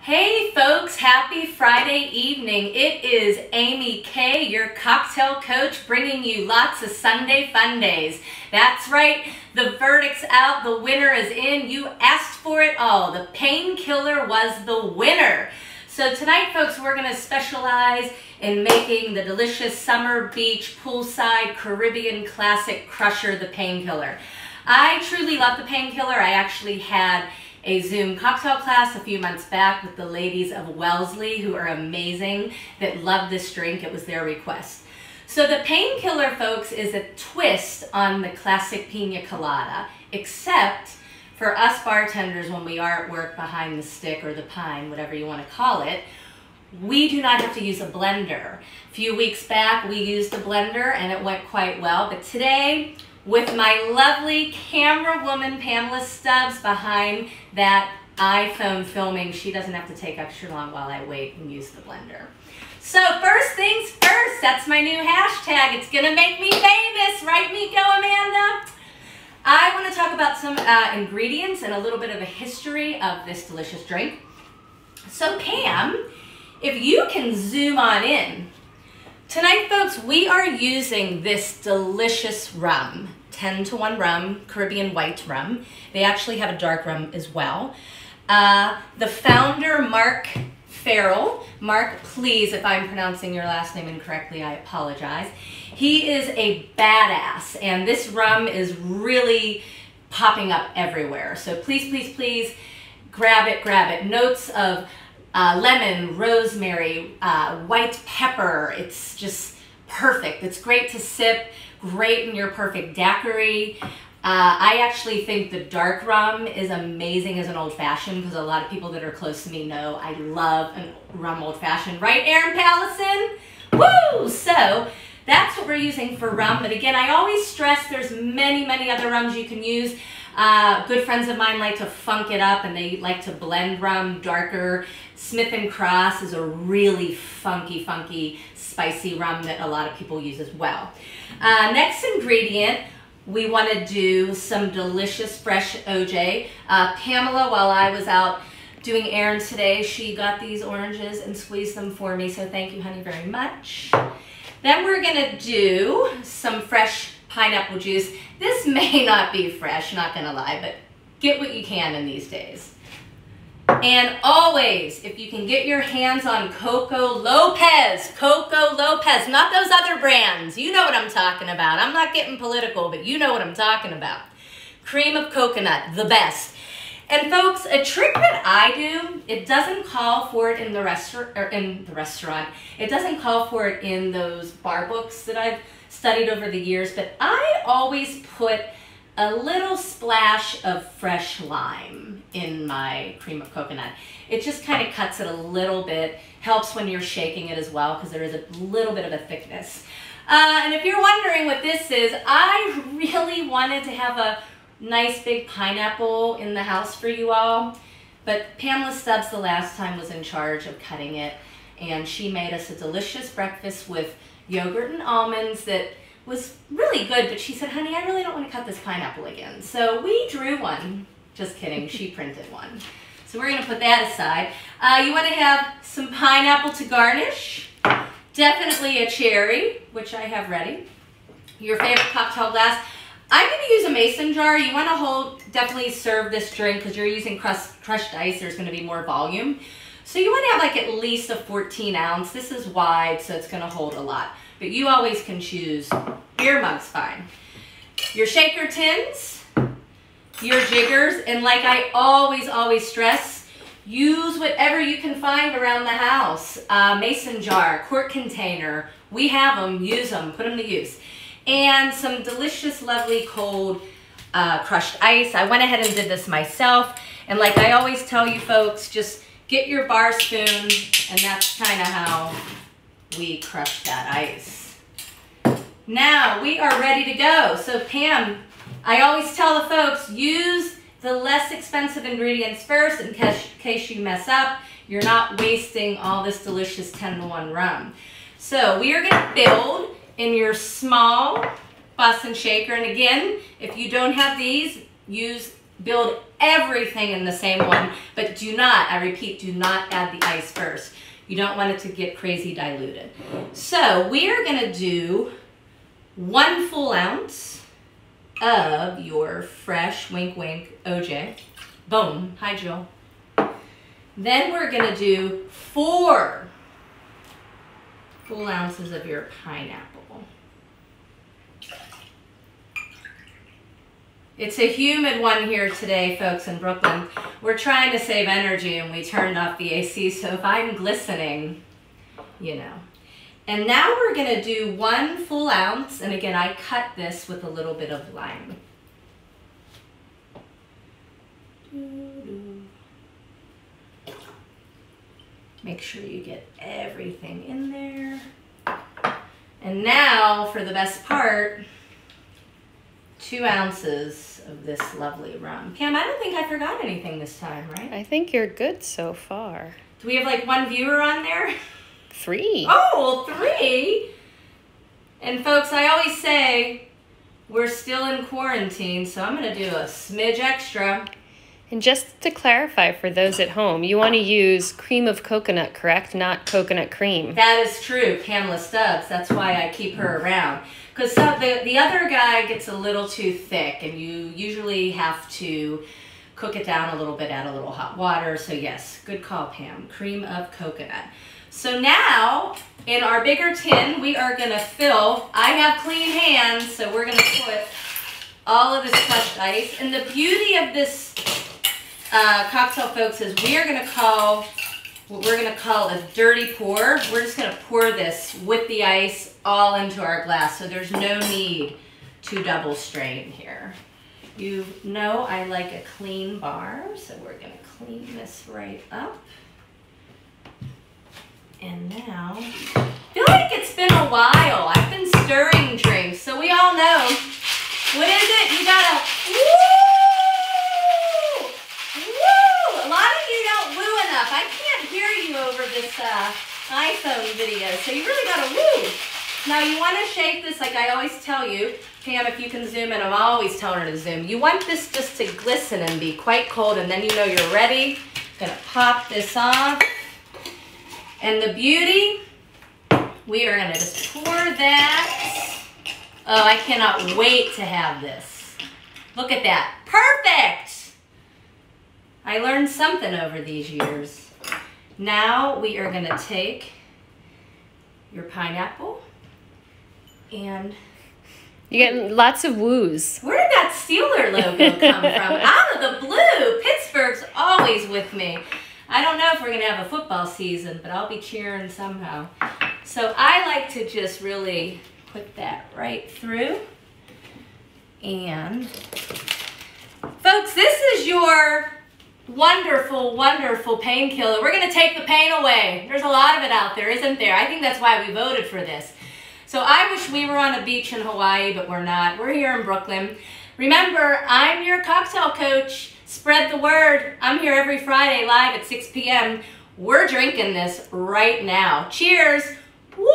Hey folks, happy Friday evening. It is Amy K, your cocktail coach, bringing you lots of Sunday fun days. That's right, the verdict's out, the winner is in. You asked for it all. The painkiller was the winner. So tonight, folks, we're going to specialize in making the delicious summer beach poolside Caribbean classic crusher, the painkiller. I truly love the painkiller. I actually had a Zoom cocktail class a few months back with the ladies of Wellesley, who are amazing, that love this drink. It was their request. So the painkiller, folks, is a twist on the classic Pina Colada, except for us bartenders, when we are at work behind the stick or the pine, whatever you want to call it, we do not have to use a blender. A few weeks back, we used a blender and it went quite well, but today, with my lovely camera woman, Pamela Stubbs, behind that iPhone filming, she doesn't have to take extra long while I wait and use the blender. So first things first, that's my new hashtag. It's gonna make me famous, right me go, Amanda? I wanna talk about some ingredients and a little bit of a history of this delicious drink. So Pam, if you can zoom on in, tonight, folks, we are using this delicious rum, 10-to-1 rum, Caribbean white rum. They actually have a dark rum as well. The founder, Mark Farrell, Mark, please, if I'm pronouncing your last name incorrectly, I apologize. He is a badass, and this rum is really popping up everywhere. So please, please, please grab it, grab it. Notes of lemon, rosemary, white pepper. It's just perfect. It's great to sip, great in your perfect daiquiri. I actually think the dark rum is amazing as an old-fashioned, because a lot of people that are close to me know I love a rum old-fashioned. Right, Aaron Pallison? Woo! So that's what we're using for rum. But again, I always stress there's many, many other rums you can use. Good friends of mine like to funk it up, and they like to blend rum darker. Smith & Cross is a really funky, funky, spicy rum that a lot of people use as well. Next ingredient, we want to do some delicious fresh OJ. Pamela, while I was out doing errands today, she got these oranges and squeezed them for me, so thank you, honey, very much. Then we're going to do some fresh pineapple juice. This may not be fresh, not gonna lie, but get what you can in these days. And always, if you can get your hands on Coco Lopez, not those other brands. You know what I'm talking about. I'm not getting political, but you know what I'm talking about. Cream of coconut, the best. And folks, a trick that I do, it doesn't call for it in the restaurant. It doesn't call for it in those bar books that I've studied over the years, but I always put a little splash of fresh lime in my cream of coconut. It just kind of cuts it a little bit, helps when you're shaking it as well, because there is a little bit of a thickness. And if you're wondering what this is, I really wanted to have a nice big pineapple in the house for you all, but Pamela Stubbs the last time was in charge of cutting it, and she made us a delicious breakfast with yogurt and almonds that was really good, but she said, honey, I really don't want to cut this pineapple again. So we drew one. Just kidding, she printed one. So we're gonna put that aside. You wanna have some pineapple to garnish, definitely a cherry, which I have ready, your favorite cocktail glass. I'm gonna use a mason jar. You wanna definitely serve this drink, because you're using crushed ice, there's gonna be more volume. So you want to have like at least a 14 ounce. This is wide, so it's going to hold a lot. But you always can choose. Beer mug's fine. Your shaker tins, your jiggers, and like I always stress, use whatever you can find around the house. Mason jar, quart container. We have them. Use them. Put them to use. And some delicious, lovely, cold crushed ice. I went ahead and did this myself. And like I always tell you folks, just get your bar spoon, and that's kind of how we crush that ice. Now we are ready to go. So Pam, I always tell the folks, use the less expensive ingredients first in case you mess up. You're not wasting all this delicious 10-to-1 rum. So we are gonna build in your small Boston shaker. And again, if you don't have these, use build everything in the same one, but do not, I repeat, do not add the ice first. You don't want it to get crazy diluted. So we are gonna do 1 full ounce of your fresh, wink wink, OJ. Boom, hi Jill. Then we're gonna do 4 full ounces of your pineapple. It's a humid one here today, folks, in Brooklyn. We're trying to save energy and we turned off the AC, so if I'm glistening, you know. And now we're gonna do 1 full ounce, and again, I cut this with a little bit of lime. Make sure you get everything in there. And now for the best part, 2 ounces of this lovely rum. Pam, I don't think I forgot anything this time, right? I think you're good so far. Do we have like 1 viewer on there? 3. Oh, well, 3. And folks, I always say we're still in quarantine, so I'm gonna do a smidge extra. And just to clarify for those at home, you want to use cream of coconut, correct? Not coconut cream. That is true, Pamela Stubbs. That's why I keep her around. Because the other guy gets a little too thick, and you usually have to cook it down a little bit, add a little hot water. So yes, good call, Pam. Cream of coconut. So now, in our bigger tin, we are gonna fill, I have clean hands, so we're gonna put all of this crushed ice. And the beauty of this cocktail, folks, is we are gonna call what we're gonna call a dirty pour. We're just gonna pour this with the ice all into our glass, so there's no need to double strain here. You know I like a clean bar, so we're gonna clean this right up. And now, I feel like it's been a while. I've been stirring drinks, so we all know. What is it? You gotta, woo! Woo! A lot of you don't woo enough. I can't hear you over this iPhone video, so you really gotta woo. Now you wanna shake this like I always tell you. Pam, if you can zoom in, I'm always telling her to zoom. You want this just to glisten and be quite cold, and then you know you're ready. Gonna pop this off. And the beauty, we are gonna just pour that. Oh, I cannot wait to have this. Look at that, perfect! I learned something over these years. Now we are gonna take your pineapple and... You're getting lots of woos. Where did that Steeler logo come from? Out of the blue, Pittsburgh's always with me. I don't know if we're gonna have a football season, but I'll be cheering somehow. So I like to just really put that right through. And folks, this is your wonderful, wonderful painkiller. We're gonna take the pain away. There's a lot of it out there, isn't there? I think that's why we voted for this. So I wish we were on a beach in Hawaii, but we're not. We're here in Brooklyn. Remember, I'm your cocktail coach. Spread the word. I'm here every Friday live at 6 p.m. We're drinking this right now. Cheers. Woo!